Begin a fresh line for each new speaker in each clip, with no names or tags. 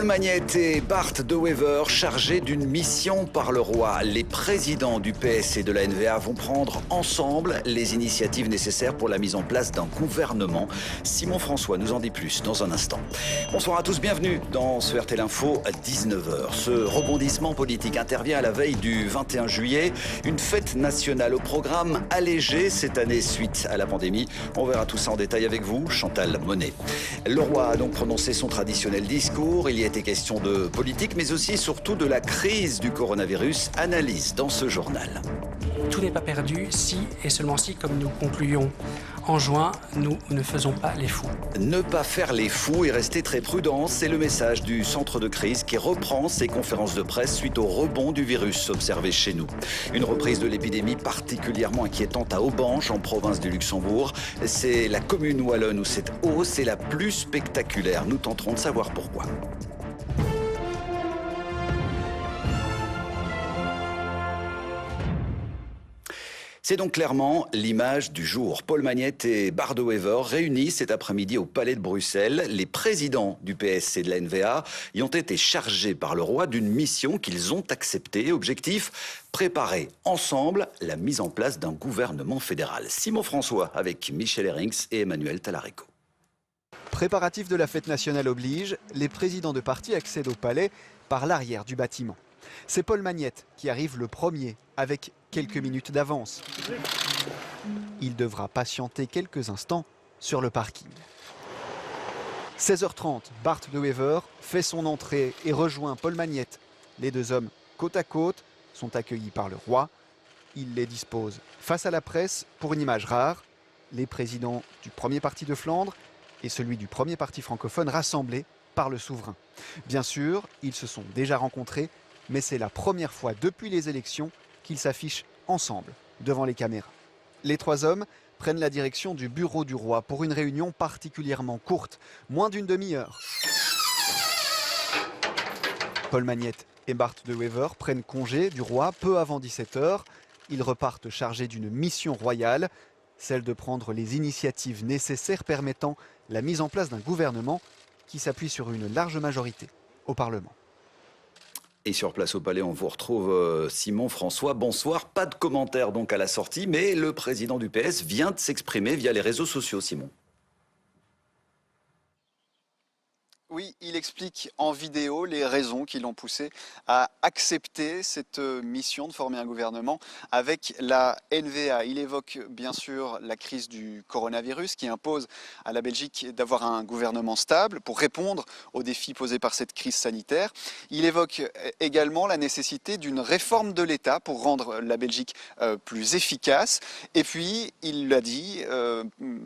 Magnette et Bart De Wever chargés d'une mission par le roi. Les présidents du PS et de la NVA vont prendre ensemble les initiatives nécessaires pour la mise en place d'un gouvernement. Simon François nous en dit plus dans un instant. Bonsoir à tous, bienvenue dans ce RTL Info à 19h. Ce rebondissement politique intervient à la veille du 21 juillet. Une fête nationale au programme allégé cette année suite à la pandémie. On verra tout ça en détail avec vous, Chantal Monet. Le roi a donc prononcé son traditionnel discours. Il y a été question de politique, mais aussi et surtout de la crise du coronavirus. Analyse dans ce journal.
Tout n'est pas perdu si et seulement si, comme nous concluons en juin, nous ne faisons pas les fous.
Ne pas faire les fous et rester très prudent, c'est le message du centre de crise qui reprend ses conférences de presse suite au rebond du virus observé chez nous. Une reprise de l'épidémie particulièrement inquiétante à Aubange, en province du Luxembourg. C'est la commune wallonne où cette hausse est la plus spectaculaire. Nous tenterons de savoir pourquoi. C'est donc clairement l'image du jour. Paul Magnette et Bart De Wever réunis cet après-midi au Palais de Bruxelles. Les présidents du PS et de la NVA y ont été chargés par le roi d'une mission qu'ils ont acceptée. Objectif, préparer ensemble la mise en place d'un gouvernement fédéral. Simon François avec Michel Herrings et Emmanuel Talarico.
Préparatifs de la fête nationale oblige, les présidents de partis accèdent au palais par l'arrière du bâtiment. C'est Paul Magnette qui arrive le premier, avec quelques minutes d'avance. Il devra patienter quelques instants sur le parking. 16h30, Bart De Wever fait son entrée et rejoint Paul Magnette. Les deux hommes, côte à côte, sont accueillis par le roi. Il les dispose face à la presse pour une image rare. Les présidents du premier parti de Flandre et celui du premier parti francophone rassemblés par le souverain. Bien sûr, ils se sont déjà rencontrés, mais c'est la première fois depuis les élections qu'ils s'affichent ensemble devant les caméras. Les trois hommes prennent la direction du bureau du roi pour une réunion particulièrement courte, moins d'une demi-heure. Paul Magnette et Bart De Wever prennent congé du roi peu avant 17h. Ils repartent chargés d'une mission royale, celle de prendre les initiatives nécessaires permettant la mise en place d'un gouvernement qui s'appuie sur une large majorité au Parlement.
Et sur place au Palais, on vous retrouve Simon François. Bonsoir. Pas de commentaires donc à la sortie, mais le président du PS vient de s'exprimer via les réseaux sociaux, Simon.
Oui, il explique en vidéo les raisons qui l'ont poussé à accepter cette mission de former un gouvernement avec la NVA. Il évoque bien sûr la crise du coronavirus qui impose à la Belgique d'avoir un gouvernement stable pour répondre aux défis posés par cette crise sanitaire. Il évoque également la nécessité d'une réforme de l'État pour rendre la Belgique plus efficace. Et puis, il l'a dit,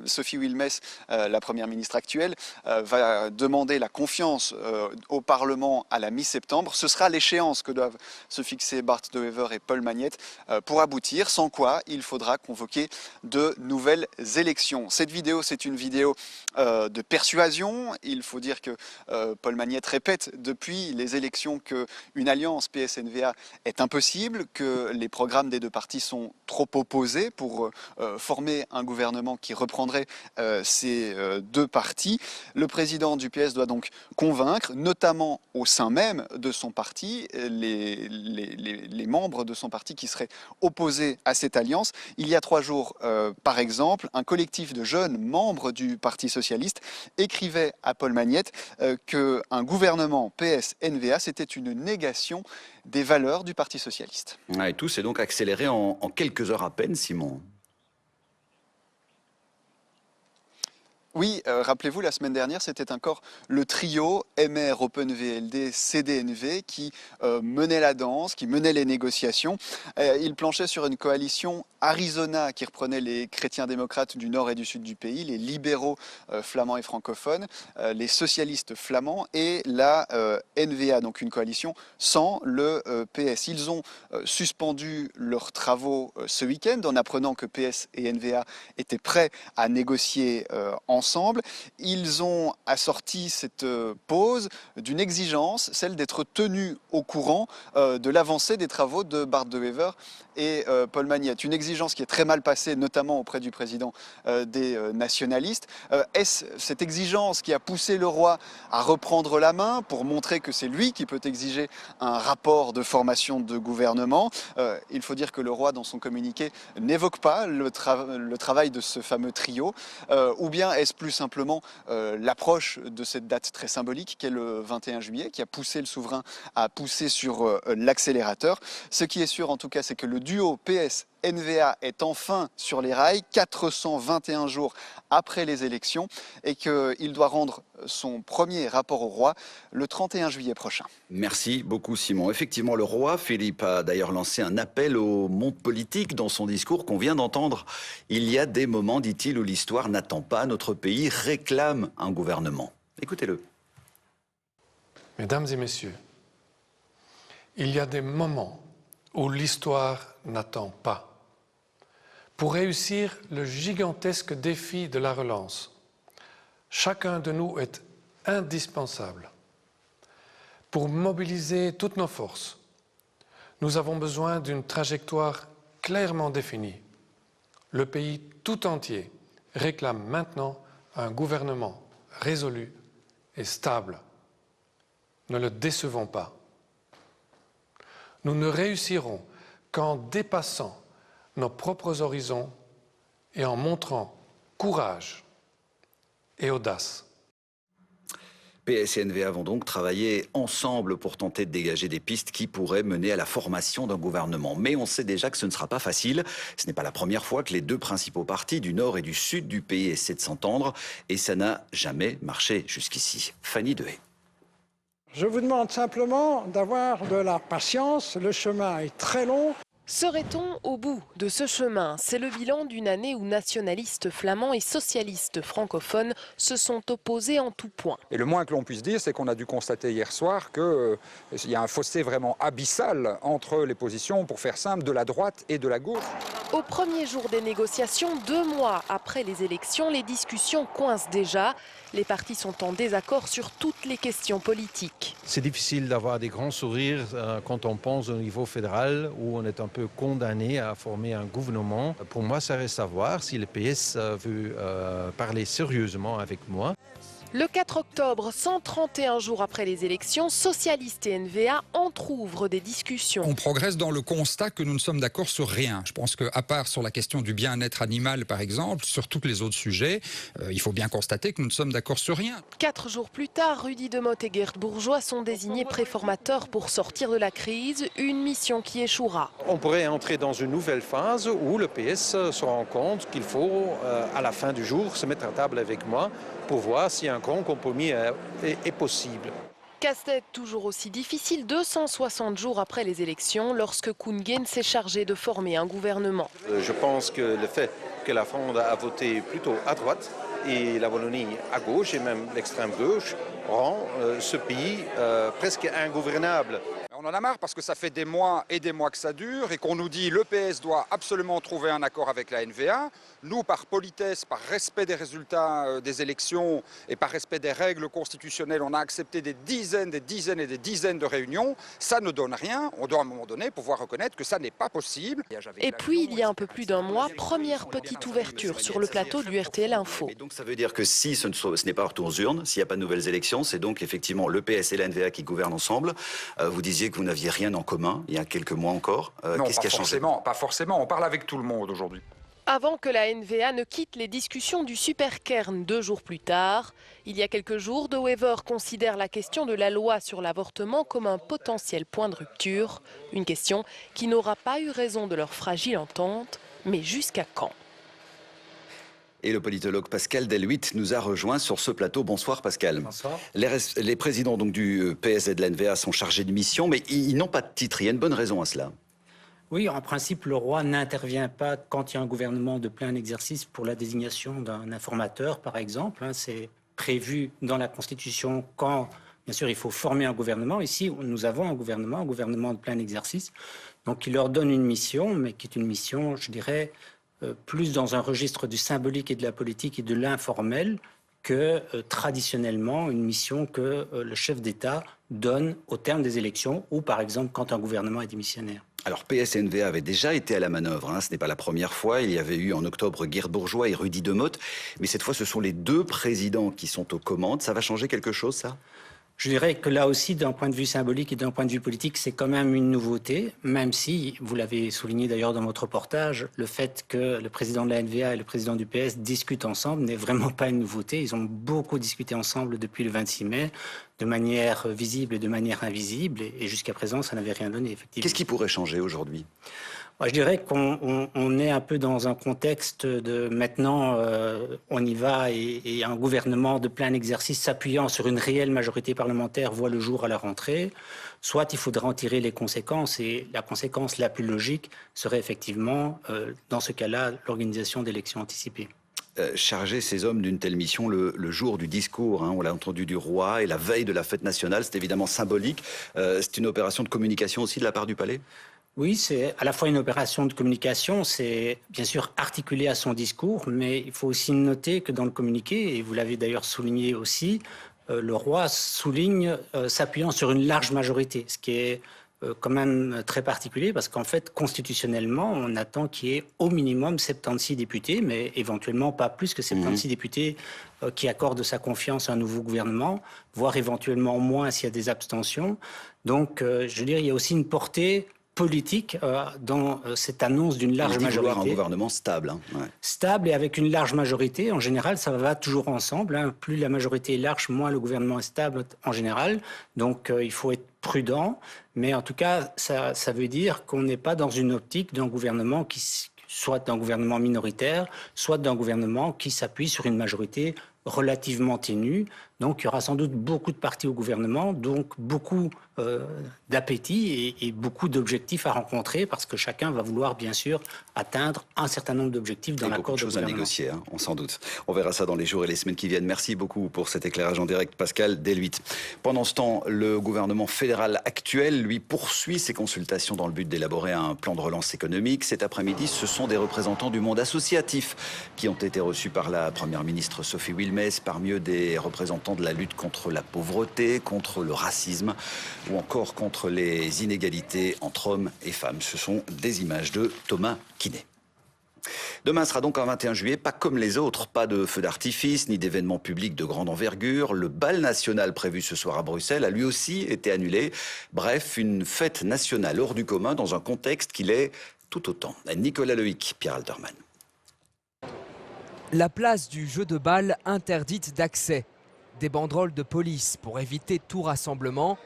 Sophie Wilmès, la première ministre actuelle, va demander la confiance au Parlement à la mi-septembre. Ce sera l'échéance que doivent se fixer Bart De Wever et Paul Magnette pour aboutir, sans quoi il faudra convoquer de nouvelles élections. Cette vidéo, c'est une vidéo de persuasion. Il faut dire que Paul Magnette répète depuis les élections qu'une alliance PS-NVA est impossible, que les programmes des deux partis sont trop opposés pour former un gouvernement qui reprendrait ces deux partis. Le président du PS doit donc convaincre, notamment au sein même de son parti, les membres de son parti qui seraient opposés à cette alliance. Il y a 3 jours, par exemple, un collectif de jeunes membres du Parti socialiste écrivait à Paul Magnette qu'un gouvernement PS-NVA, c'était une négation des valeurs du Parti socialiste.
Et tout s'est donc accéléré en quelques heures à peine, Simon.
Oui, rappelez-vous, la semaine dernière, c'était encore le trio MR, Open VLD, CDNV qui menait la danse, qui menait les négociations. Ils planchaient sur une coalition Arizona qui reprenait les chrétiens démocrates du nord et du sud du pays, les libéraux flamands et francophones, les socialistes flamands et la NVA, donc une coalition sans le PS. Ils ont suspendu leurs travaux ce week-end en apprenant que PS et NVA étaient prêts à négocier ensemble. ensemble. Ils ont assorti cette pause d'une exigence, celle d'être tenus au courant de l'avancée des travaux de Bart De Wever et Paul Magnette. Une exigence qui est très mal passée, notamment auprès du président des nationalistes. Est-ce cette exigence qui a poussé le roi à reprendre la main pour montrer que c'est lui qui peut exiger un rapport de formation de gouvernement? Il faut dire que le roi, dans son communiqué, n'évoque pas le travail de ce fameux trio. Ou bien est-ce plus simplement l'approche de cette date très symbolique qu'est le 21 juillet qui a poussé le souverain à pousser sur l'accélérateur? Ce qui est sûr en tout cas, c'est que le duo PS-NVA est enfin sur les rails, 421 jours après les élections, et qu'il doit rendre son premier rapport au roi le 31 juillet prochain.
Merci beaucoup Simon. Effectivement, le roi Philippe a d'ailleurs lancé un appel au monde politique dans son discours qu'on vient d'entendre. Il y a des moments, dit-il, où l'histoire n'attend pas, notre pays réclame un gouvernement. Écoutez-le.
Mesdames et messieurs, il y a des moments où l'histoire n'attend pas. Pour réussir le gigantesque défi de la relance, chacun de nous est indispensable. Pour mobiliser toutes nos forces, nous avons besoin d'une trajectoire clairement définie. Le pays tout entier réclame maintenant un gouvernement résolu et stable. Ne le décevons pas. Nous ne réussirons qu'en dépassant nos propres horizons et en montrant courage et audace.
PS et NVA vont donc travailler ensemble pour tenter de dégager des pistes qui pourraient mener à la formation d'un gouvernement. Mais on sait déjà que ce ne sera pas facile. Ce n'est pas la première fois que les deux principaux partis du nord et du sud du pays essaient de s'entendre. Et ça n'a jamais marché jusqu'ici. Fanny Dehaye.
Je vous demande simplement d'avoir de la patience. Le chemin est très long.
Serait-on au bout de ce chemin? C'est le bilan d'une année où nationalistes flamands et socialistes francophones se sont opposés en tout point.
Et le moins que l'on puisse dire, c'est qu'on a dû constater hier soir qu'il y a un fossé vraiment abyssal entre les positions, pour faire simple, de la droite et de la gauche.
Au premier jour des négociations, 2 mois après les élections, les discussions coincent déjà. Les partis sont en désaccord sur toutes les questions politiques.
C'est difficile d'avoir des grands sourires quand on pense au niveau fédéral où on est un peu condamné à former un gouvernement. Pour moi, ça reste à voir si le PS veut parler sérieusement avec moi.
Le 4 octobre, 131 jours après les élections, socialistes et NVA entrouvent des discussions.
On progresse dans le constat que nous ne sommes d'accord sur rien. Je pense qu'à part sur la question du bien-être animal, par exemple, sur tous les autres sujets, il faut bien constater que nous ne sommes d'accord sur rien.
4 jours plus tard, Rudy Demotte et Geert Bourgeois sont désignés préformateurs pour sortir de la crise, une mission qui échouera.
On pourrait entrer dans une nouvelle phase où le PS se rend compte qu'il faut, à la fin du jour, se mettre à table avec moi pour voir si un grand compromis est possible.
Casse-tête toujours aussi difficile 260 jours après les élections, lorsque Koen Geens s'est chargé de former un gouvernement.
Je pense que le fait que la Fronde a voté plutôt à droite et la Wallonie à gauche et même l'extrême gauche rend ce pays presque ingouvernable.
On en a marre parce que ça fait des mois et des mois que ça dure et qu'on nous dit le PS doit absolument trouver un accord avec la NVA. Nous, par politesse, par respect des résultats des élections et par respect des règles constitutionnelles, on a accepté des dizaines et des dizaines de réunions. Ça ne donne rien. On doit à un moment donné pouvoir reconnaître que ça n'est pas possible.
Et puis, il y a un peu plus d'un mois, première petite ouverture sur le plateau du RTL Info.
Et donc ça veut dire que si ce n'est pas retour aux urnes, s'il n'y a pas de nouvelles élections, c'est donc effectivement le PS et la NVA qui gouvernent ensemble. Vous disiez que vous n'aviez rien en commun il y a quelques mois encore.
Non,
qu'est-ce qui a changé?
Pas forcément. On parle avec tout le monde aujourd'hui.
Avant que la NVA ne quitte les discussions du Superkern 2 jours plus tard, il y a quelques jours, De Wever considère la question de la loi sur l'avortement comme un potentiel point de rupture. Une question qui n'aura pas eu raison de leur fragile entente, mais jusqu'à quand?
Et le politologue Pascal Delhuit nous a rejoint sur ce plateau. Bonsoir Pascal.
Bonsoir.
Les présidents donc, du PS et de la NVA sont chargés de mission, mais ils n'ont pas de titre. Il y a une bonne raison à cela.
Oui, en principe, le roi n'intervient pas quand il y a un gouvernement de plein exercice pour la désignation d'un informateur, par exemple. C'est prévu dans la Constitution quand, bien sûr, il faut former un gouvernement. Ici, nous avons un gouvernement de plein exercice. Donc, il leur donne une mission, mais qui est une mission, je dirais, plus dans un registre du symbolique et de la politique et de l'informel que traditionnellement une mission que le chef d'État donne au terme des élections ou par exemple quand un gouvernement est démissionnaire.
Alors PS-NVA avait déjà été à la manœuvre, hein. Ce n'est pas la première fois. Il y avait eu en octobre Geert Bourgeois et Rudy Demotte. Mais cette fois, ce sont les deux présidents qui sont aux commandes. Ça va changer quelque chose, ça ?
Je dirais que là aussi, d'un point de vue symbolique et d'un point de vue politique, c'est quand même une nouveauté, même si, vous l'avez souligné d'ailleurs dans votre reportage, le fait que le président de la NVA et le président du PS discutent ensemble n'est vraiment pas une nouveauté. Ils ont beaucoup discuté ensemble depuis le 26 mai, de manière visible et de manière invisible, et jusqu'à présent, ça n'avait rien donné, effectivement.
Qu'est-ce qui pourrait changer aujourd'hui ?
Je dirais qu'on est un peu dans un contexte de maintenant, on y va et un gouvernement de plein exercice s'appuyant sur une réelle majorité parlementaire voit le jour à la rentrée. Soit il faudra en tirer les conséquences et la conséquence la plus logique serait effectivement, dans ce cas-là, l'organisation d'élections anticipées.
Charger ces hommes d'une telle mission le jour du discours, hein, on l'a entendu, du roi et la veille de la fête nationale, c'est évidemment symbolique. C'est une opération de communication aussi de la part du palais ?
Oui, c'est à la fois une opération de communication, c'est bien sûr articulé à son discours, mais il faut aussi noter que dans le communiqué, et vous l'avez d'ailleurs souligné aussi, le roi souligne s'appuyant sur une large majorité, ce qui est quand même très particulier parce qu'en fait, constitutionnellement, on attend qu'il y ait au minimum 76 députés, mais éventuellement pas plus que 76 députés qui accordent sa confiance à un nouveau gouvernement, voire éventuellement moins s'il y a des abstentions. Donc, je veux dire, il y a aussi une portée politique dans cette annonce d'une large majorité.
Un gouvernement stable. Hein. Ouais.
Stable et avec une large majorité. En général, ça va toujours ensemble. Hein. Plus la majorité est large, moins le gouvernement est stable en général. Donc, il faut être prudent. Mais en tout cas, ça veut dire qu'on n'est pas dans une optique d'un gouvernement soit d'un gouvernement minoritaire, soit d'un gouvernement qui s'appuie sur une majorité relativement ténue. Donc, il y aura sans doute beaucoup de partis au gouvernement, donc beaucoup d'appétit et beaucoup d'objectifs à rencontrer parce que chacun va vouloir, bien sûr, atteindre un certain nombre d'objectifs dans l'accord de gouvernement.
Beaucoup de choses à négocier, hein, on s'en doute. On verra ça dans les jours et les semaines qui viennent. Merci beaucoup pour cet éclairage en direct, Pascal Delhuit. Pendant ce temps, le gouvernement fédéral actuel, lui, poursuit ses consultations dans le but d'élaborer un plan de relance économique. Cet après-midi, ce sont des représentants du monde associatif qui ont été reçus par la première ministre Sophie Wilmès, parmi eux des représentants de la lutte contre la pauvreté, contre le racisme ou encore contre les inégalités entre hommes et femmes. Ce sont des images de Thomas Quinet. Demain sera donc un 21 juillet, pas comme les autres, pas de feux d'artifice ni d'événements publics de grande envergure. Le bal national prévu ce soir à Bruxelles a lui aussi été annulé. Bref, une fête nationale hors du commun dans un contexte qui l'est tout autant. Nicolas Loïc, Pierre Alterman.
La place du jeu de balle interdite d'accès. Des banderoles de police pour éviter tout rassemblement.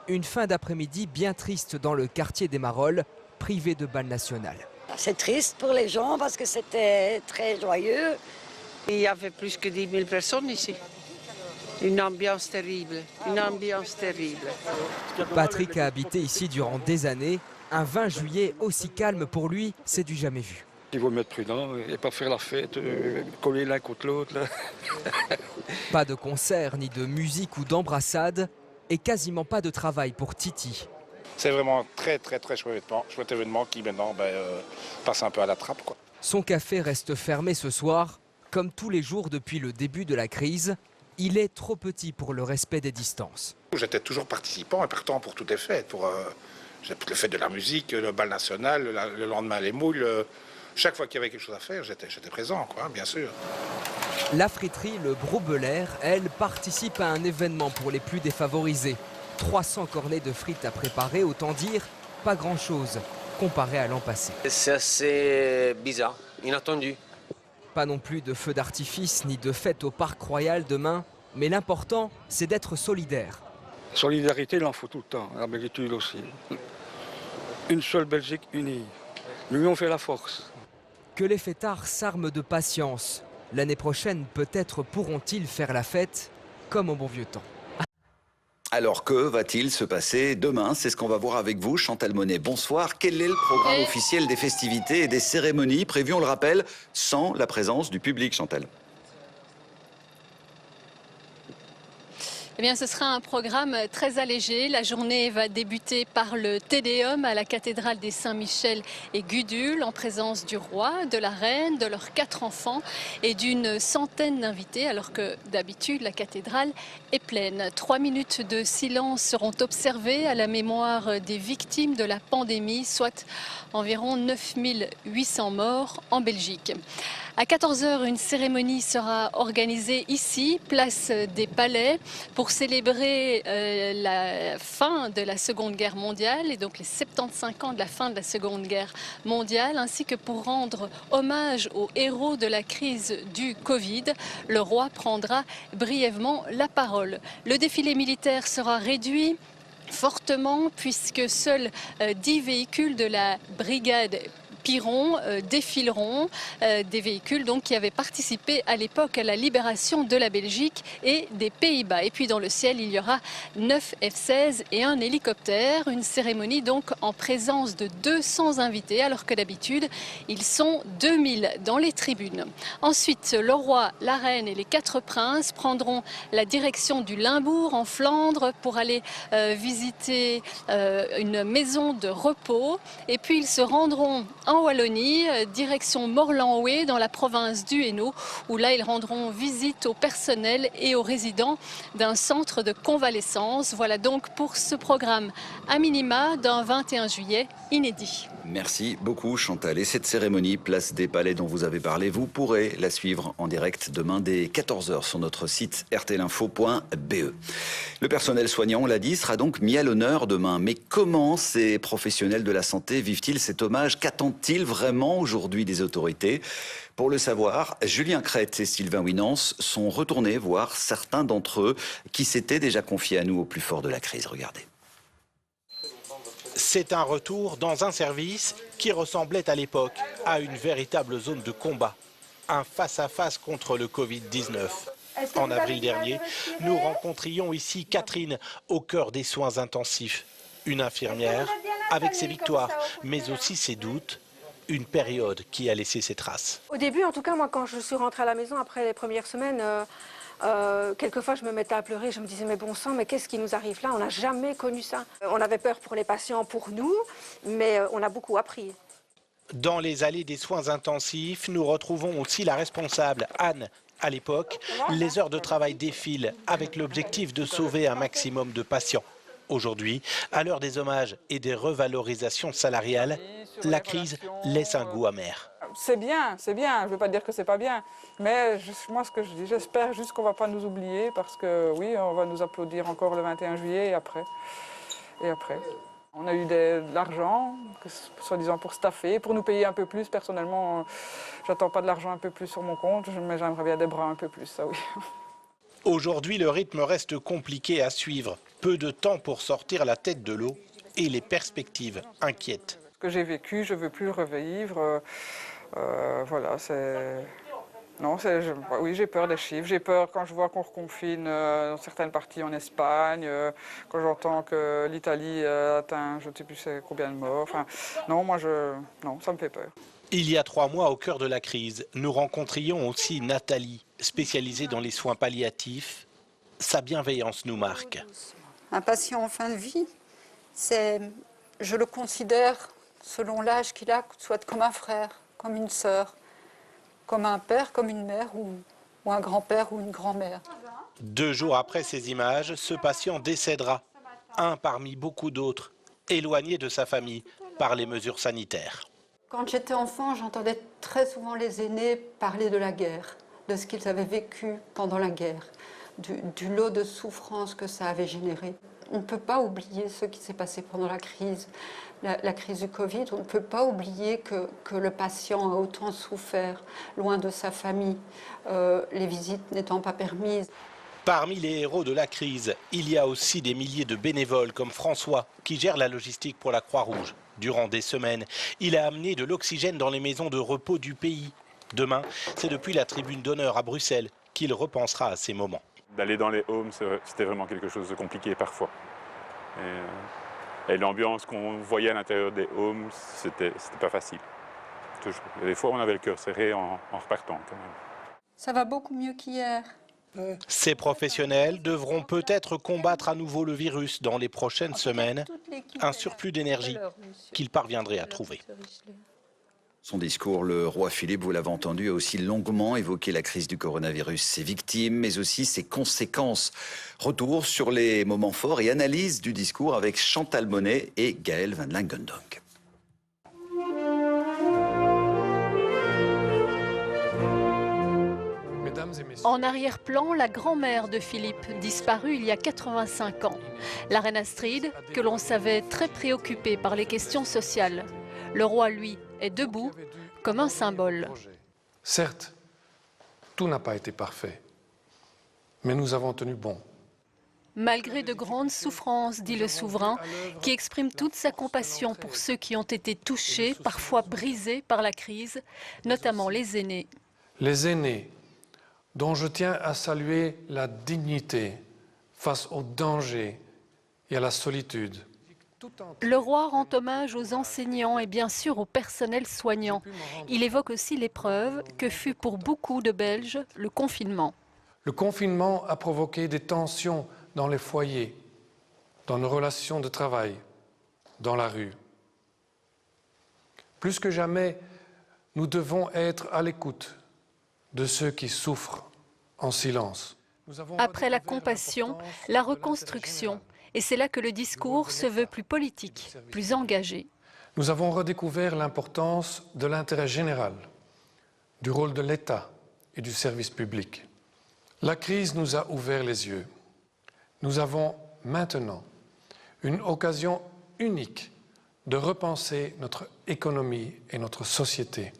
Une fin d'après-midi bien triste dans le quartier des Marolles, privé de bal national.
C'est triste pour les gens parce que c'était très joyeux.
Il y avait plus que 10 000 personnes ici. Une ambiance terrible, une ambiance terrible.
Patrick a habité ici durant des années. Un 20 juillet aussi calme pour lui, c'est du jamais vu.
Il faut être prudent et pas faire la fête, coller l'un contre l'autre.
Pas de concert, ni de musique ou d'embrassade, et quasiment pas de travail pour Titi.
C'est vraiment très chouette événement qui maintenant passe un peu à la trappe, quoi.
Son café reste fermé ce soir, comme tous les jours depuis le début de la crise. Il est trop petit pour le respect des distances.
J'étais toujours participant et partant pour toutes les fêtes, pour les fêtes de la musique, le bal national, le lendemain les moules. Chaque fois qu'il y avait quelque chose à faire, j'étais présent, quoi, bien sûr.
La friterie Le Broubelaire, elle, participe à un événement pour les plus défavorisés. 300 cornets de frites à préparer, autant dire pas grand-chose comparé à l'an passé.
C'est assez bizarre, inattendu.
Pas non plus de feux d'artifice ni de fête au Parc Royal demain, mais l'important, c'est d'être solidaire.
Solidarité, il en faut tout le temps, la Belgique aussi. Une seule Belgique unie. L'union fait la force.
Que les fêtards s'arment de patience. L'année prochaine, peut-être pourront-ils faire la fête comme au bon vieux temps.
Alors que va-t-il se passer demain? C'est ce qu'on va voir avec vous, Chantal Monet. Bonsoir. Quel est le programme officiel des festivités et des cérémonies prévues, on le rappelle, sans la présence du public, Chantal?
Eh bien, ce sera un programme très allégé. La journée va débuter par le Te Deum à la cathédrale des Saint-Michel et Gudule, en présence du roi, de la reine, de leurs 4 enfants et d'une centaine d'invités, alors que d'habitude, la cathédrale est pleine. 3 minutes de silence seront observées à la mémoire des victimes de la pandémie, soit environ 9800 morts en Belgique. À 14 h, une cérémonie sera organisée ici, place des Palais, pour célébrer la fin de la Seconde Guerre mondiale et donc les 75 ans de la fin de la Seconde Guerre mondiale, ainsi que pour rendre hommage aux héros de la crise du Covid. Le roi prendra brièvement la parole. Le défilé militaire sera réduit fortement puisque seuls 10 véhicules de la brigade Piron défileront, des véhicules donc qui avaient participé à l'époque à la libération de la Belgique et des Pays-Bas. Et puis dans le ciel, il y aura 9 F-16 et un hélicoptère. Une cérémonie donc en présence de 200 invités, alors que d'habitude, ils sont 2000 dans les tribunes. Ensuite, le roi, la reine et les 4 princes prendront la direction du Limbourg en Flandre pour aller visiter une maison de repos. Et puis ils se rendront en Wallonie, direction Morlanway dans la province du Hainaut, où là ils rendront visite au personnel et aux résidents d'un centre de convalescence. Voilà donc pour ce programme à minima d'un 21 juillet inédit.
Merci beaucoup Chantal. Et cette cérémonie, place des Palais dont vous avez parlé, vous pourrez la suivre en direct demain dès 14 h sur notre site rtlinfo.be. Le personnel soignant, on l'a dit, sera donc mis à l'honneur demain. Mais comment ces professionnels de la santé vivent-ils cet hommage? Qu'attendent-ils vraiment aujourd'hui des autorités? Pour le savoir, Julien Crête et Sylvain Winans sont retournés voir certains d'entre eux qui s'étaient déjà confiés à nous au plus fort de la crise. Regardez.
C'est un retour dans un service qui ressemblait à l'époque à une véritable zone de combat. Un face-à-face contre le Covid-19. En avril dernier, nous rencontrions ici Catherine, au cœur des soins intensifs. Une infirmière, avec ses victoires, mais aussi ses doutes. Une période qui a laissé ses traces.
Au début, en tout cas, moi, quand je suis rentrée à la maison, après les premières semaines, quelquefois je me mettais à pleurer, je me disais mais bon sang, mais qu'est-ce qui nous arrive là? On n'a jamais connu ça. On avait peur pour les patients, pour nous, mais on a beaucoup appris.
Dans les allées des soins intensifs, nous retrouvons aussi la responsable, Anne. À l'époque, les heures de travail défilent avec l'objectif de sauver un maximum de patients. Aujourd'hui, à l'heure des hommages et des revalorisations salariales, la crise laisse un goût amer.
C'est bien, je ne veux pas dire que c'est pas bien, mais moi ce que je dis, j'espère juste qu'on ne va pas nous oublier parce que oui, on va nous applaudir encore le 21 juillet et après. On a eu de l'argent, soi-disant pour staffer, pour nous payer un peu plus. Personnellement, j'attends pas de l'argent un peu plus sur mon compte, mais j'aimerais bien des bras un peu plus, ça oui.
Aujourd'hui, le rythme reste compliqué à suivre. Peu de temps pour sortir la tête de l'eau et les perspectives inquiètent.
Ce que j'ai vécu, je ne veux plus le revivre. Voilà, c'est... Non, oui, j'ai peur des chiffres. J'ai peur quand je vois qu'on reconfine dans certaines parties en Espagne, quand j'entends que l'Italie atteint, je ne sais plus combien de morts. Enfin, non, non, ça me fait peur.
Il y a 3 mois, au cœur de la crise, nous rencontrions aussi Nathalie, spécialisée dans les soins palliatifs. Sa bienveillance nous marque.
Un patient en fin de vie, je le considère, selon l'âge qu'il a, soit comme un frère, comme une sœur, comme un père, comme une mère, ou un grand-père ou une grand-mère.
2 jours après ces images, ce patient décédera. Un parmi beaucoup d'autres, éloigné de sa famille par les mesures sanitaires.
Quand j'étais enfant, j'entendais très souvent les aînés parler de la guerre, de ce qu'ils avaient vécu pendant la guerre, du lot de souffrance que ça avait généré. On ne peut pas oublier ce qui s'est passé pendant la crise du Covid. On ne peut pas oublier que le patient a autant souffert, loin de sa famille, les visites n'étant pas permises.
Parmi les héros de la crise, il y a aussi des milliers de bénévoles comme François, qui gère la logistique pour la Croix-Rouge. Durant des semaines, il a amené de l'oxygène dans les maisons de repos du pays. Demain, c'est depuis la tribune d'honneur à Bruxelles qu'il repensera à ces moments.
D'aller dans les homes, c'était vraiment quelque chose de compliqué parfois. Et l'ambiance qu'on voyait à l'intérieur des homes, c'était pas facile. Toujours. Et des fois, on avait le cœur serré en repartant quand même.
Ça va beaucoup mieux qu'hier.
Ces professionnels devront peut-être combattre à nouveau le virus dans les prochaines semaines, un surplus d'énergie qu'ils parviendraient à trouver.
Son discours, le roi Philippe, vous l'avez entendu, a aussi longuement évoqué la crise du coronavirus, ses victimes, mais aussi ses conséquences. Retour sur les moments forts et analyse du discours avec Chantal Monet et Gaël Van Langendonk.
En arrière-plan, la grand-mère de Philippe, disparue il y a 85 ans. La reine Astrid, que l'on savait très préoccupée par les questions sociales. Le roi, lui, est debout, comme un symbole.
Certes, tout n'a pas été parfait, mais nous avons tenu bon.
Malgré de grandes souffrances, dit le souverain, qui exprime toute sa compassion pour ceux qui ont été touchés, parfois brisés par la crise, notamment les aînés.
Les aînés, dont je tiens à saluer la dignité face au danger et à la solitude.
Le roi rend hommage aux enseignants et bien sûr au personnel soignant. Il évoque aussi l'épreuve que fut pour beaucoup de Belges le confinement.
Le confinement a provoqué des tensions dans les foyers, dans nos relations de travail, dans la rue. Plus que jamais, nous devons être à l'écoute de ceux qui souffrent en silence.
Après la compassion, la reconstruction. Et c'est là que le discours se veut plus politique, plus engagé.
Nous avons redécouvert l'importance de l'intérêt général, du rôle de l'État et du service public. La crise nous a ouvert les yeux. Nous avons maintenant une occasion unique de repenser notre économie et notre société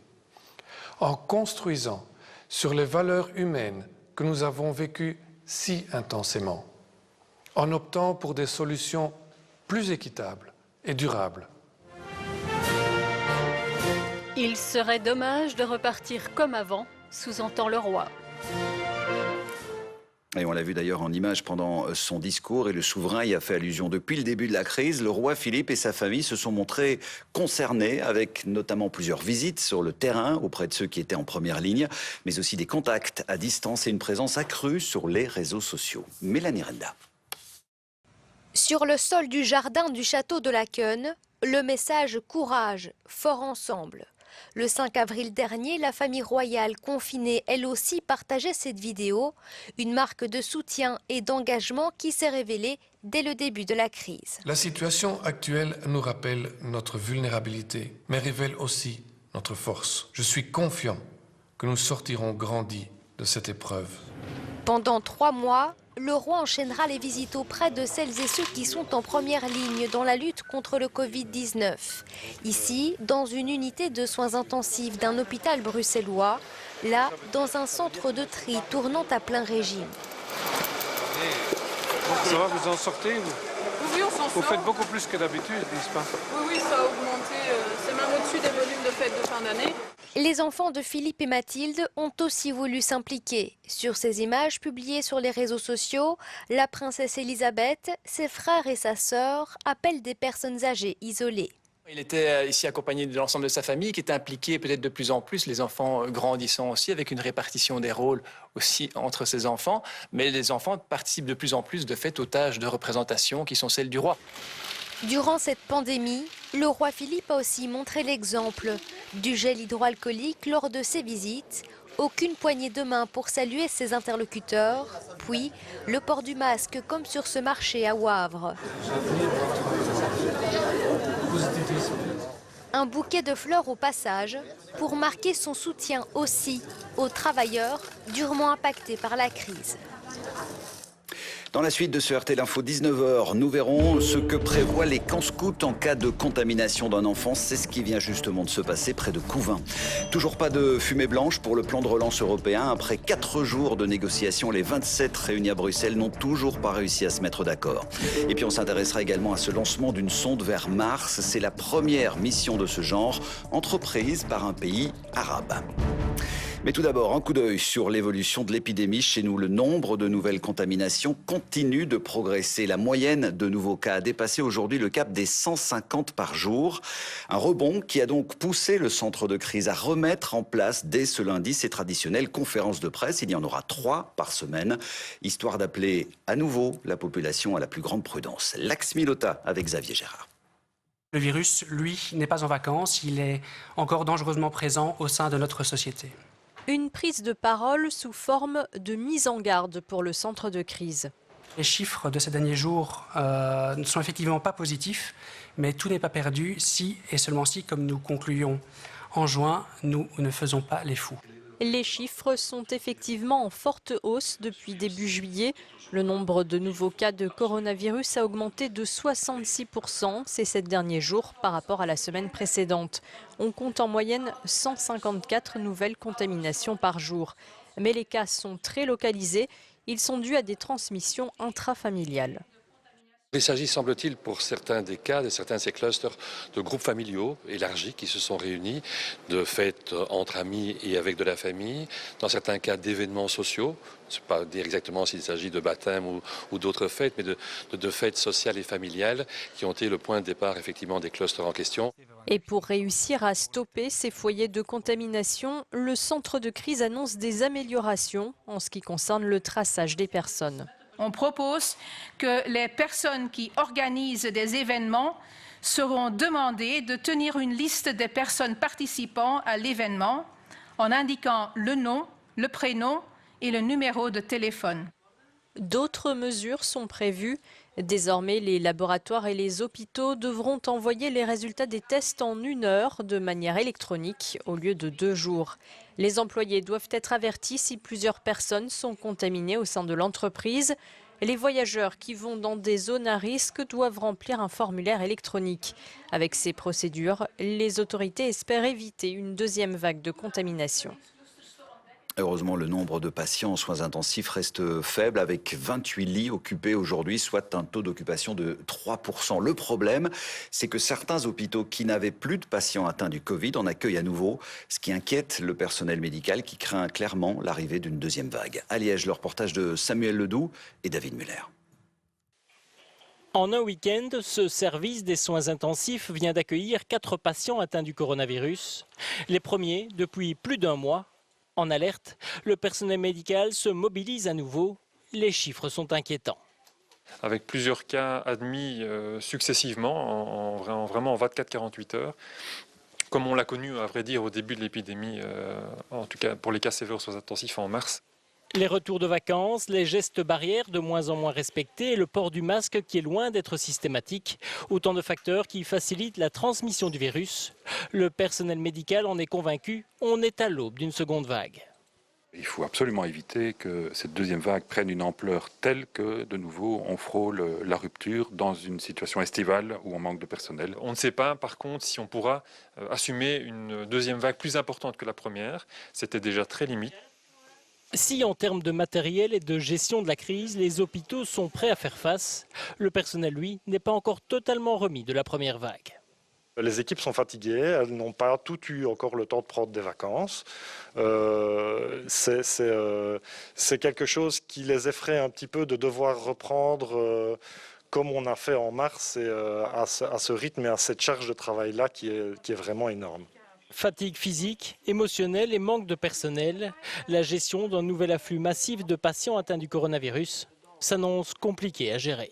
en construisant sur les valeurs humaines que nous avons vécues si intensément, en optant pour des solutions plus équitables et durables.
Il serait dommage de repartir comme avant, sous-entend le roi.
Et on l'a vu d'ailleurs en image pendant son discours et le souverain y a fait allusion. Depuis le début de la crise, le roi Philippe et sa famille se sont montrés concernés avec notamment plusieurs visites sur le terrain auprès de ceux qui étaient en première ligne, mais aussi des contacts à distance et une présence accrue sur les réseaux sociaux. Mélanie Renda.
Sur le sol du jardin du château de Laken, le message « Courage, fort ensemble ». Le 5 avril dernier, la famille royale confinée, elle aussi, partageait cette vidéo, une marque de soutien et d'engagement qui s'est révélée dès le début de la crise.
La situation actuelle nous rappelle notre vulnérabilité, mais révèle aussi notre force. Je suis confiant que nous sortirons grandis de cette épreuve.
Pendant 3 mois, le roi enchaînera les visites auprès de celles et ceux qui sont en première ligne dans la lutte contre le Covid-19. Ici, dans une unité de soins intensifs d'un hôpital bruxellois, là, dans un centre de tri tournant à plein régime.
Ça va, vous en sortez
Oui, on s'en sort.
Vous faites beaucoup plus que d'habitude, n'est-ce pas?
Oui, ça a augmenté. C'est même au-dessus des volumes de fêtes de fin d'année.
Les enfants de Philippe et Mathilde ont aussi voulu s'impliquer. Sur ces images publiées sur les réseaux sociaux, la princesse Elisabeth, ses frères et sa sœur appellent des personnes âgées isolées.
Il était ici accompagné de l'ensemble de sa famille qui était impliqué peut-être de plus en plus, les enfants grandissant aussi avec une répartition des rôles aussi entre ces enfants. Mais les enfants participent de plus en plus de fait aux tâches de représentation qui sont celles du roi.
Durant cette pandémie, le roi Philippe a aussi montré l'exemple du gel hydroalcoolique lors de ses visites, aucune poignée de main pour saluer ses interlocuteurs, puis le port du masque comme sur ce marché à Wavre. Un bouquet de fleurs au passage pour marquer son soutien aussi aux travailleurs durement impactés par la crise.
Dans la suite de ce RT L'Info 19h, nous verrons ce que prévoient les camps scouts en cas de contamination d'un enfant. C'est ce qui vient justement de se passer près de Couvin. Toujours pas de fumée blanche pour le plan de relance européen. Après 4 jours de négociations, les 27 réunis à Bruxelles n'ont toujours pas réussi à se mettre d'accord. Et puis on s'intéressera également à ce lancement d'une sonde vers Mars. C'est la première mission de ce genre entreprise par un pays arabe. Mais tout d'abord, un coup d'œil sur l'évolution de l'épidémie. Chez nous, le nombre de nouvelles contaminations continue de progresser. La moyenne de nouveaux cas a dépassé aujourd'hui le cap des 150 par jour. Un rebond qui a donc poussé le centre de crise à remettre en place dès ce lundi ses traditionnelles conférences de presse. Il y en aura 3 par semaine, histoire d'appeler à nouveau la population à la plus grande prudence. L'Axe Milota avec Xavier Gérard.
Le virus, lui, n'est pas en vacances, il est encore dangereusement présent au sein de notre société.
Une prise de parole sous forme de mise en garde pour le centre de crise.
Les chiffres de ces derniers jours ne sont effectivement pas positifs, mais tout n'est pas perdu si et seulement si, comme nous concluons en juin, nous ne faisons pas les fous.
Les chiffres sont effectivement en forte hausse depuis début juillet. Le nombre de nouveaux cas de coronavirus a augmenté de 66% ces 7 derniers jours par rapport à la semaine précédente. On compte en moyenne 154 nouvelles contaminations par jour. Mais les cas sont très localisés. Ils sont dus à des transmissions intrafamiliales.
Il s'agit, semble-t-il, pour certains des cas, de certains de ces clusters, de groupes familiaux élargis qui se sont réunis, de fêtes entre amis et avec de la famille, dans certains cas d'événements sociaux. Je ne sais pas dire exactement s'il s'agit de baptême ou d'autres fêtes, mais de fêtes sociales et familiales qui ont été le point de départ effectivement des clusters en question.
Et pour réussir à stopper ces foyers de contamination, le centre de crise annonce des améliorations en ce qui concerne le traçage des personnes.
On propose que les personnes qui organisent des événements seront demandées de tenir une liste des personnes participant à l'événement en indiquant le nom, le prénom et le numéro de téléphone.
D'autres mesures sont prévues. Désormais, les laboratoires et les hôpitaux devront envoyer les résultats des tests en 1 heure de manière électronique au lieu de 2 jours. Les employés doivent être avertis si plusieurs personnes sont contaminées au sein de l'entreprise. Les voyageurs qui vont dans des zones à risque doivent remplir un formulaire électronique. Avec ces procédures, les autorités espèrent éviter une deuxième vague de contamination.
Heureusement, le nombre de patients en soins intensifs reste faible, avec 28 lits occupés aujourd'hui, soit un taux d'occupation de 3%. Le problème, c'est que certains hôpitaux qui n'avaient plus de patients atteints du Covid en accueillent à nouveau, ce qui inquiète le personnel médical qui craint clairement l'arrivée d'une deuxième vague. À Liège, le reportage de Samuel Ledoux et David Muller.
En un week-end, ce service des soins intensifs vient d'accueillir 4 patients atteints du coronavirus. Les premiers depuis plus d'1 mois. En alerte, le personnel médical se mobilise à nouveau. Les chiffres sont inquiétants.
Avec plusieurs cas admis successivement, vraiment en 24-48 heures, comme on l'a connu, à vrai dire, au début de l'épidémie, en tout cas pour les cas sévères aux soins intensifs en mars.
Les retours de vacances, les gestes barrières de moins en moins respectés et le port du masque qui est loin d'être systématique. Autant de facteurs qui facilitent la transmission du virus. Le personnel médical en est convaincu, on est à l'aube d'une seconde vague.
Il faut absolument éviter que cette deuxième vague prenne une ampleur telle que, de nouveau, on frôle la rupture dans une situation estivale où on manque de personnel.
On ne sait pas, par contre, si on pourra assumer une deuxième vague plus importante que la première. C'était déjà très limite.
Si en termes de matériel et de gestion de la crise, les hôpitaux sont prêts à faire face, le personnel, lui, n'est pas encore totalement remis de la première vague.
Les équipes sont fatiguées, elles n'ont pas toutes eu encore le temps de prendre des vacances. C'est quelque chose qui les effraie un petit peu de devoir reprendre comme on a fait en mars et à ce rythme et à cette charge de travail-là qui est vraiment énorme.
Fatigue physique, émotionnelle et manque de personnel, la gestion d'un nouvel afflux massif de patients atteints du coronavirus s'annonce compliquée à gérer.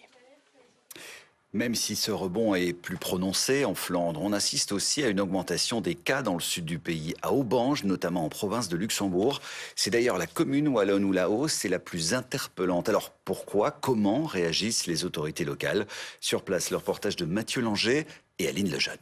Même si ce rebond est plus prononcé en Flandre, on assiste aussi à une augmentation des cas dans le sud du pays, à Aubange, notamment en province de Luxembourg. C'est d'ailleurs la commune wallonne où la hausse est la plus interpellante. Alors pourquoi, comment réagissent les autorités locales? Sur place, le reportage de Mathieu Langer et Aline Lejeune.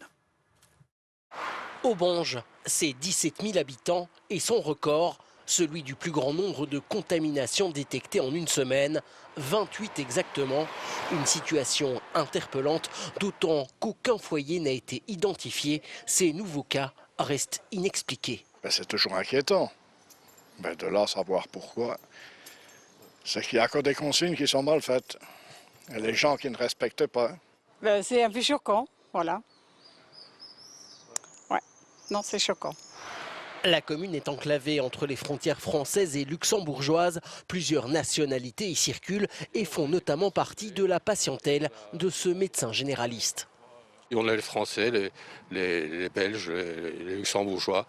Aubange, c'est 17 000 habitants et son record, celui du plus grand nombre de contaminations détectées en une semaine, 28 exactement. Une situation interpellante, d'autant qu'aucun foyer n'a été identifié. Ces nouveaux cas restent inexpliqués.
C'est toujours inquiétant. De là, savoir pourquoi. C'est qu'il y a que des consignes qui sont mal faites. Et les gens qui ne respectent pas.
C'est un peu choquant, voilà. Ouais, non, c'est choquant.
La commune est enclavée entre les frontières françaises et luxembourgeoises. Plusieurs nationalités y circulent et font notamment partie de la patientèle de ce médecin généraliste.
Et on a les Français, les Belges, les Luxembourgeois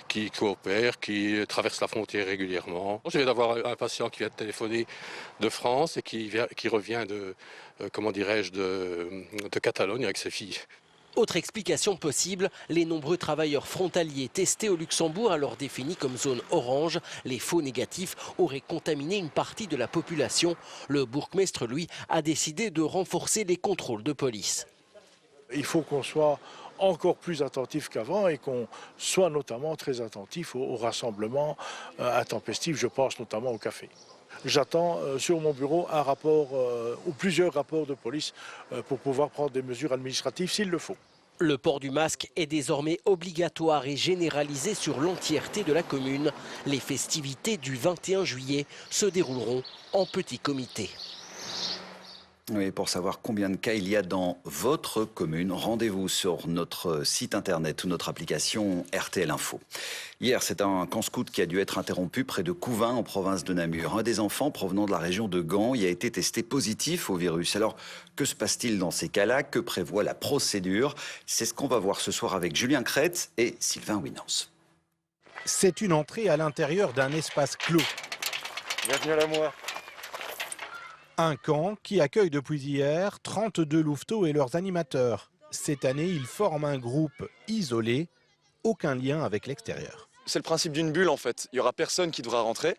qui coopèrent, qui traversent la frontière régulièrement. Je viens d'avoir un patient qui vient de téléphoner de France et qui revient de Catalogne avec ses filles.
Autre explication possible, les nombreux travailleurs frontaliers testés au Luxembourg, alors définis comme zone orange, les faux négatifs auraient contaminé une partie de la population. Le bourgmestre, lui, a décidé de renforcer les contrôles de police.
Il faut qu'on soit encore plus attentif qu'avant et qu'on soit notamment très attentif aux rassemblements intempestifs, je pense notamment au café. J'attends sur mon bureau un rapport ou plusieurs rapports de police pour pouvoir prendre des mesures administratives s'il le faut.
Le port du masque est désormais obligatoire et généralisé sur l'entièreté de la commune. Les festivités du 21 juillet se dérouleront en petit comité.
Oui, pour savoir combien de cas il y a dans votre commune, rendez-vous sur notre site internet ou notre application RTL Info. Hier, c'est un camp scout qui a dû être interrompu près de Couvain, en province de Namur. Un des enfants provenant de la région de Gand y a été testé positif au virus. Alors, que se passe-t-il dans ces cas-là? Que prévoit la procédure? C'est ce qu'on va voir ce soir avec Julien Crête et Sylvain Winans.
C'est une entrée à l'intérieur d'un espace clos.
Bienvenue à la Moire.
Un camp qui accueille depuis hier 32 louveteaux et leurs animateurs. Cette année, ils forment un groupe isolé, aucun lien avec l'extérieur.
C'est le principe d'une bulle en fait. Il n'y aura personne qui devra rentrer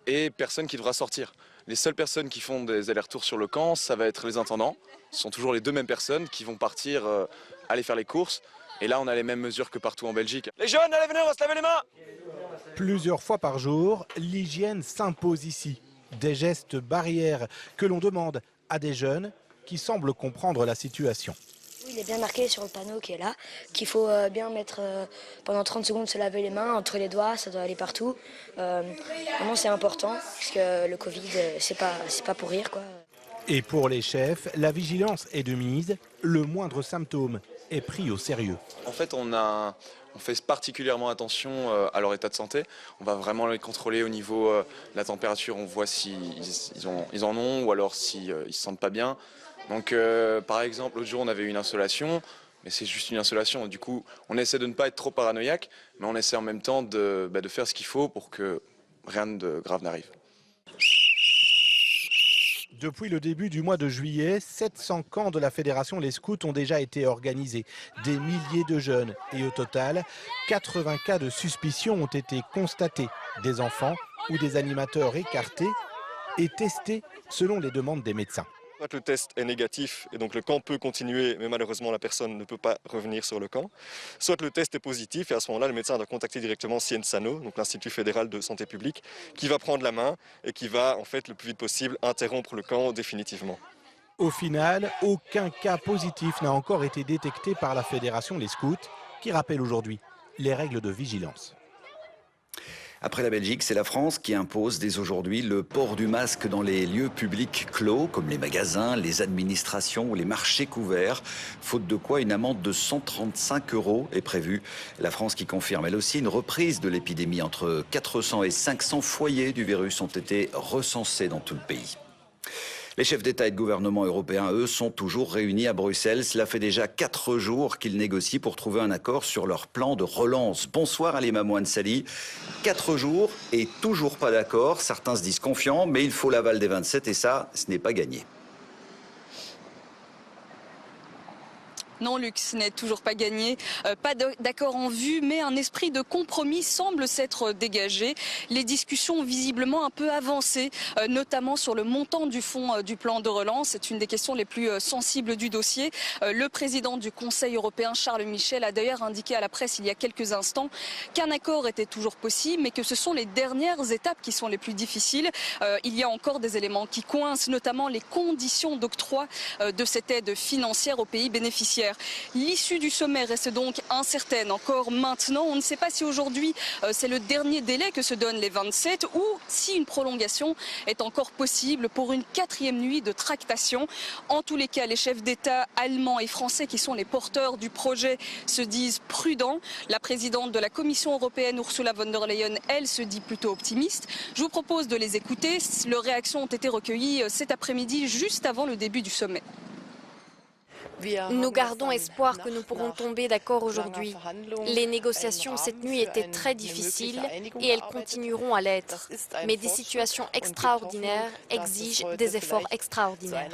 et personne qui devra sortir. Les seules personnes qui font des allers-retours sur le camp, ça va être les intendants. Ce sont toujours les deux mêmes personnes qui vont partir aller faire les courses. Et là, on a les mêmes mesures que partout en Belgique. Les jeunes, allez venez, on va se laver les mains!
Plusieurs fois par jour, l'hygiène s'impose ici. Des gestes barrières que l'on demande à des jeunes qui semblent comprendre la situation.
Il est bien marqué sur le panneau qui est là, qu'il faut bien mettre pendant 30 secondes se laver les mains entre les doigts, ça doit aller partout. Vraiment c'est important, parce que le Covid, c'est pas pour rire, quoi.
Et pour les chefs, la vigilance est de mise, le moindre symptôme est pris au sérieux.
En fait, on fait particulièrement attention à leur état de santé. On va vraiment les contrôler au niveau de la température. On voit s'ils en ont ou alors s'ils ne se sentent pas bien. Donc, par exemple, l'autre jour, on avait une insolation, mais c'est juste une insolation. Du coup, on essaie de ne pas être trop paranoïaque, mais on essaie en même temps de faire ce qu'il faut pour que rien de grave n'arrive.
Depuis le début du mois de juillet, 700 camps de la Fédération Les Scouts ont déjà été organisés. Des milliers de jeunes et au total, 80 cas de suspicion ont été constatés. Des enfants ou des animateurs écartés et testés selon les demandes des médecins.
Soit le test est négatif et donc le camp peut continuer, mais malheureusement la personne ne peut pas revenir sur le camp. Soit le test est positif et à ce moment-là, le médecin doit contacter directement Cienzano, donc l'Institut fédéral de santé publique, qui va prendre la main et qui va en fait le plus vite possible interrompre le camp définitivement.
Au final, aucun cas positif n'a encore été détecté par la Fédération Les Scouts, qui rappelle aujourd'hui les règles de vigilance.
Après la Belgique, c'est la France qui impose dès aujourd'hui le port du masque dans les lieux publics clos, comme les magasins, les administrations ou les marchés couverts. Faute de quoi, une amende de 135 € est prévue. La France qui confirme, elle aussi, une reprise de l'épidémie. Entre 400 et 500 foyers du virus ont été recensés dans tout le pays. Les chefs d'État et de gouvernement européens, eux, sont toujours réunis à Bruxelles. Cela fait déjà 4 jours qu'ils négocient pour trouver un accord sur leur plan de relance. Bonsoir Halima Mouansali. 4 jours et toujours pas d'accord. Certains se disent confiants, mais il faut l'aval des 27 et ça, ce n'est pas gagné.
Non, Luc, ce n'est toujours pas gagné. Pas d'accord en vue, mais un esprit de compromis semble s'être dégagé. Les discussions ont visiblement un peu avancé, notamment sur le montant du fonds du plan de relance. C'est une des questions les plus sensibles du dossier. Le président du Conseil européen, Charles Michel, a d'ailleurs indiqué à la presse il y a quelques instants qu'un accord était toujours possible, mais que ce sont les dernières étapes qui sont les plus difficiles. Il y a encore des éléments qui coincent, notamment les conditions d'octroi de cette aide financière aux pays bénéficiaires. hier. L'issue du sommet reste donc incertaine encore maintenant. On ne sait pas si aujourd'hui c'est le dernier délai que se donnent les 27 ou si une prolongation est encore possible pour une 4e nuit de tractation. En tous les cas, les chefs d'État allemands et français qui sont les porteurs du projet se disent prudents. La présidente de la Commission européenne, Ursula von der Leyen, elle se dit plutôt optimiste. Je vous propose de les écouter. Leurs réactions ont été recueillies cet après-midi, juste avant le début du sommet.
Nous gardons espoir que nous pourrons tomber d'accord aujourd'hui. Les négociations cette nuit étaient très difficiles et elles continueront à l'être. Mais des situations extraordinaires exigent des efforts extraordinaires.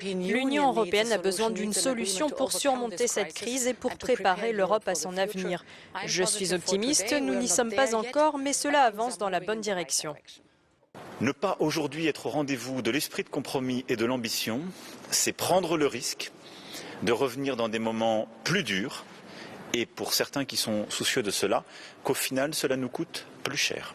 L'Union européenne a besoin d'une solution pour surmonter cette crise et pour préparer l'Europe à son avenir. Je suis optimiste, nous n'y sommes pas encore, mais cela avance dans la bonne direction.
Ne pas aujourd'hui être au rendez-vous de l'esprit de compromis et de l'ambition, c'est prendre le risque de revenir dans des moments plus durs et pour certains qui sont soucieux de cela, qu'au final cela nous coûte plus cher.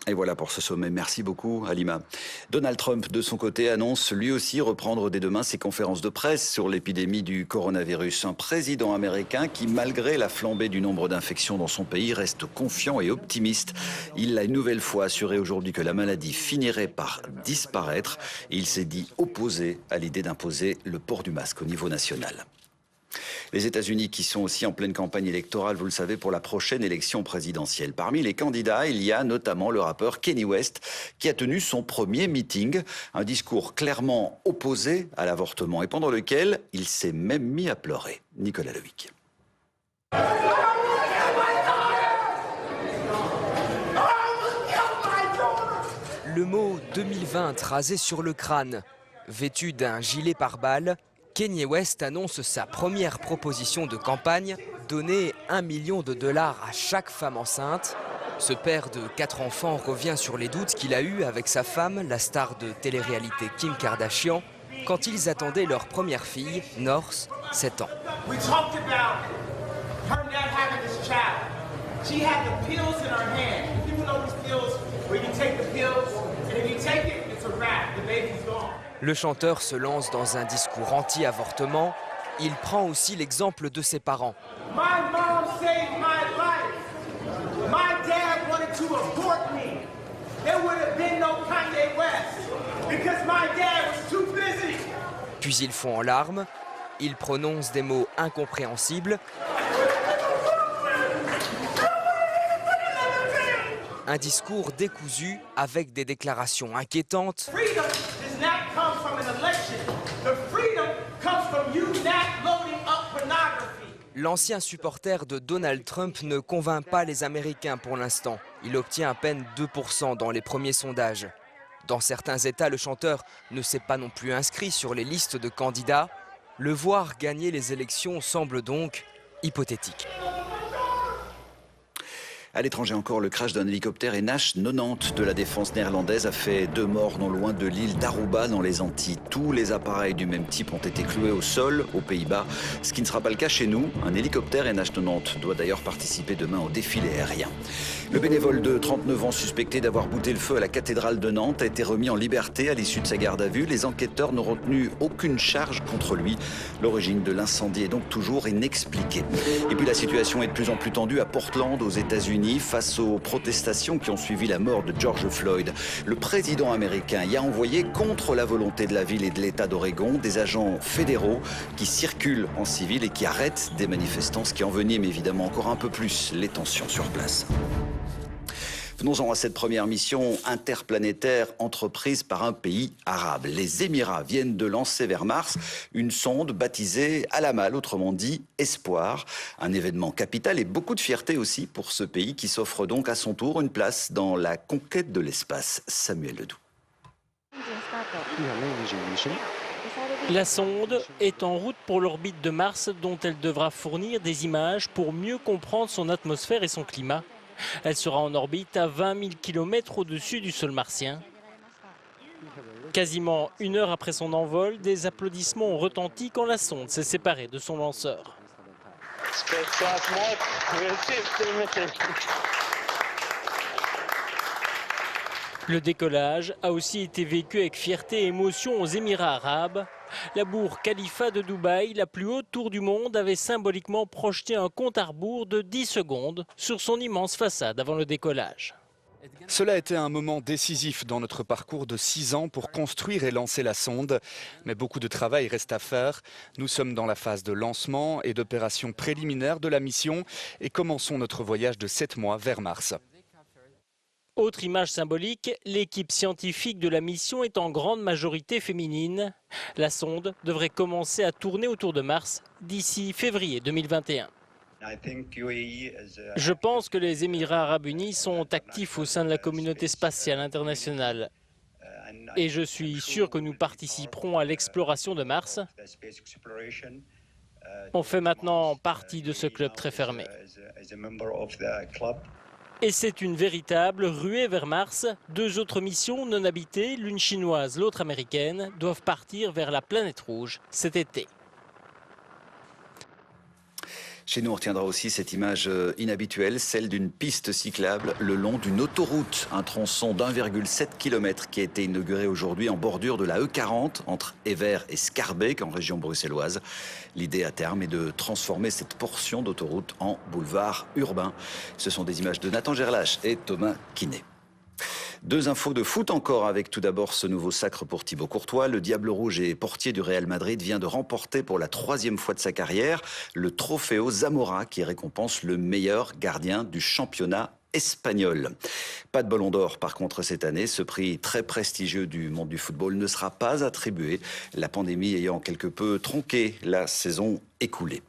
Et voilà pour ce sommet. Merci beaucoup, Halima. Donald Trump, de son côté, annonce lui aussi reprendre dès demain ses conférences de presse sur l'épidémie du coronavirus. Un président américain qui, malgré la flambée du nombre d'infections dans son pays, reste confiant et optimiste. Il a une nouvelle fois assuré aujourd'hui que la maladie finirait par disparaître. Il s'est dit opposé à l'idée d'imposer le port du masque au niveau national. Les États-Unis qui sont aussi en pleine campagne électorale, vous le savez, pour la prochaine élection présidentielle. Parmi les candidats, il y a notamment le rappeur Kanye West qui a tenu son premier meeting, un discours clairement opposé à l'avortement et pendant lequel il s'est même mis à pleurer. Nicolas Lewick.
Le mot 2020 rasé sur le crâne. Vêtu d'un gilet pare-balles, Kanye West annonce sa première proposition de campagne, donner $1 million à chaque femme enceinte. Ce père de 4 enfants revient sur les doutes qu'il a eus avec sa femme, la star de télé-réalité Kim Kardashian, quand ils attendaient leur première fille, North, 7 ans. Le chanteur se lance dans un discours anti-avortement. Il prend aussi l'exemple de ses parents. Puis il fond en larmes. Il prononce des mots incompréhensibles. Un discours décousu avec des déclarations inquiétantes. L'ancien supporter de Donald Trump ne convainc pas les Américains pour l'instant. Il obtient à peine 2% dans les premiers sondages. Dans certains États, le chanteur ne s'est pas non plus inscrit sur les listes de candidats. Le voir gagner les élections semble donc hypothétique.
À l'étranger encore, le crash d'un hélicoptère NH90 de la défense néerlandaise a fait 2 morts non loin de l'île d'Aruba dans les Antilles. Tous les appareils du même type ont été cloués au sol aux Pays-Bas, ce qui ne sera pas le cas chez nous. Un hélicoptère NH90 doit d'ailleurs participer demain au défilé aérien. Le bénévole de 39 ans suspecté d'avoir bouté le feu à la cathédrale de Nantes a été remis en liberté à l'issue de sa garde à vue. Les enquêteurs n'auront tenu aucune charge contre lui. L'origine de l'incendie est donc toujours inexpliquée. Et puis la situation est de plus en plus tendue à Portland, aux États-Unis. Face aux protestations qui ont suivi la mort de George Floyd. Le président américain y a envoyé, contre la volonté de la ville et de l'État d'Oregon, des agents fédéraux qui circulent en civil et qui arrêtent des manifestants, ce qui envenime évidemment encore un peu plus les tensions sur place. Venons-en à cette première mission interplanétaire entreprise par un pays arabe. Les Émirats viennent de lancer vers Mars une sonde baptisée Al-Amal, autrement dit Espoir. Un événement capital et beaucoup de fierté aussi pour ce pays qui s'offre donc à son tour une place dans la conquête de l'espace. Samuel Ledoux.
La sonde est en route pour l'orbite de Mars dont elle devra fournir des images pour mieux comprendre son atmosphère et son climat. Elle sera en orbite à 20 000 km au-dessus du sol martien. Quasiment 1 heure après son envol, des applaudissements ont retenti quand la sonde s'est séparée de son lanceur. Le décollage a aussi été vécu avec fierté et émotion aux Émirats arabes. La Burj Khalifa de Dubaï, la plus haute tour du monde, avait symboliquement projeté un compte à rebours de 10 secondes sur son immense façade avant le décollage.
Cela a été un moment décisif dans notre parcours de 6 ans pour construire et lancer la sonde. Mais beaucoup de travail reste à faire. Nous sommes dans la phase de lancement et d'opération préliminaire de la mission et commençons notre voyage de 7 mois vers Mars.
Autre image symbolique, l'équipe scientifique de la mission est en grande majorité féminine. La sonde devrait commencer à tourner autour de Mars d'ici février 2021. Je pense que les Émirats arabes unis sont actifs au sein de la communauté spatiale internationale. Et je suis sûr que nous participerons à l'exploration de Mars. On fait maintenant partie de ce club très fermé. Et c'est une véritable ruée vers Mars. 2 autres missions non habitées, l'une chinoise, l'autre américaine, doivent partir vers la planète rouge cet été.
Chez nous, on retiendra aussi cette image inhabituelle, celle d'une piste cyclable le long d'une autoroute. Un tronçon d'1,7 km qui a été inauguré aujourd'hui en bordure de la E40 entre Evere et Schaerbeek en région bruxelloise. L'idée à terme est de transformer cette portion d'autoroute en boulevard urbain. Ce sont des images de Nathan Gerlache et Thomas Quinet. 2 infos de foot encore avec tout d'abord ce nouveau sacre pour Thibaut Courtois. Le Diable Rouge et portier du Real Madrid vient de remporter pour la 3e fois de sa carrière le Trofeo Zamora qui récompense le meilleur gardien du championnat espagnol. Pas de ballon d'or par contre cette année. Ce prix très prestigieux du monde du football ne sera pas attribué, la pandémie ayant quelque peu tronqué la saison écoulée.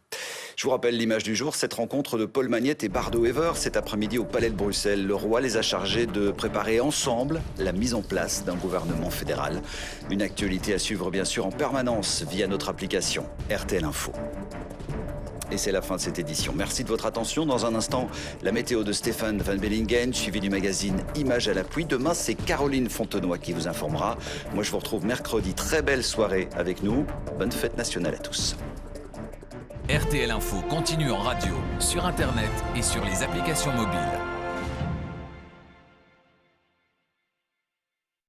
Je vous rappelle l'image du jour, cette rencontre de Paul Magnette et Bardo Wever cet après-midi au Palais de Bruxelles. Le roi les a chargés de préparer ensemble la mise en place d'un gouvernement fédéral. Une actualité à suivre bien sûr en permanence via notre application RTL Info. Et c'est la fin de cette édition. Merci de votre attention. Dans un instant, la météo de Stéphane Van Bellingen, suivi du magazine Images à l'appui. Demain, c'est Caroline Fontenoy qui vous informera. Moi, je vous retrouve mercredi. Très belle soirée avec nous. Bonne fête nationale à tous.
RTL Info continue en radio, sur Internet et sur les applications mobiles.